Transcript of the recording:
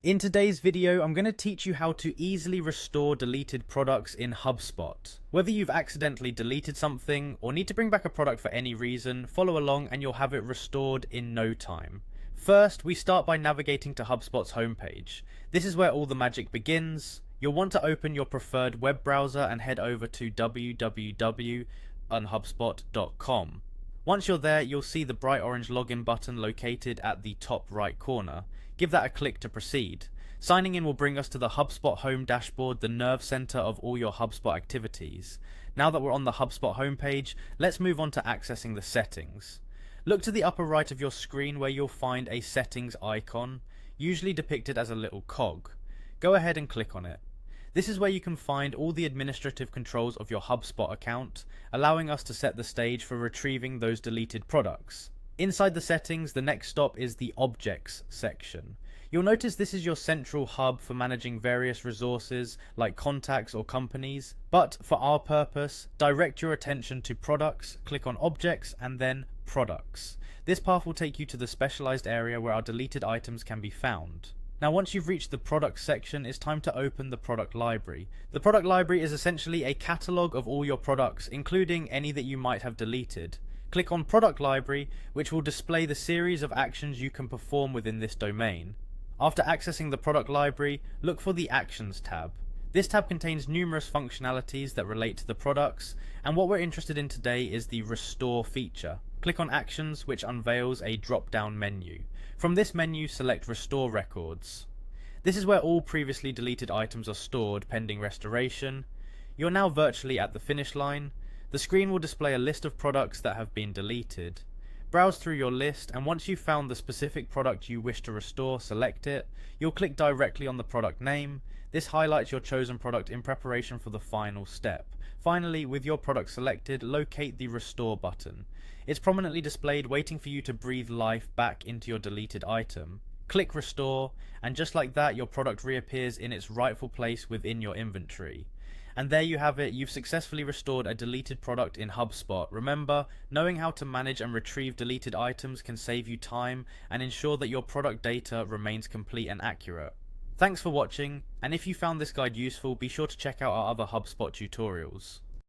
In today's video, I'm going to teach you how to easily restore deleted products in Hubspot. Whether you've accidentally deleted something or need to bring back a product for any reason, follow along and you'll have it restored in no time. First, we start by navigating to Hubspot's homepage. This is where all the magic begins. You'll want to open your preferred web browser and head over to www.hubspot.com. Once you're there, you'll see the bright orange login button located at the top right corner. Give that a click to proceed. Signing in will bring us to the HubSpot home dashboard, the nerve center of all your HubSpot activities. Now that we're on the HubSpot homepage, let's move on to accessing the settings. Look to the upper right of your screen where you'll find a settings icon, usually depicted as a little cog. Go ahead and click on it. This is where you can find all the administrative controls of your HubSpot account, allowing us to set the stage for retrieving those deleted products. Inside the settings, the next stop is the Objects section. You'll notice this is your central hub for managing various resources like contacts or companies, but for our purpose, direct your attention to Products, click on Objects and then Products. This path will take you to the specialized area where our deleted items can be found. Now once you've reached the Products section, it's time to open the Product Library. The Product Library is essentially a catalogue of all your products, including any that you might have deleted. Click on Product Library, which will display the series of actions you can perform within this domain. After accessing the Product Library, look for the Actions tab. This tab contains numerous functionalities that relate to the products, and what we're interested in today is the Restore feature. Click on Actions, which unveils a drop-down menu. From this menu, select Restore Records. This is where all previously deleted items are stored pending restoration. You're now virtually at the finish line. The screen will display a list of products that have been deleted. Browse through your list, and once you've found the specific product you wish to restore, select it. You'll click directly on the product name. This highlights your chosen product in preparation for the final step. Finally, with your product selected, locate the Restore button. It's prominently displayed, waiting for you to breathe life back into your deleted item. Click Restore, and just like that, your product reappears in its rightful place within your inventory. And there you have it, you've successfully restored a deleted product in HubSpot. Remember, knowing how to manage and retrieve deleted items can save you time and ensure that your product data remains complete and accurate. Thanks for watching, and if you found this guide useful, be sure to check out our other HubSpot tutorials.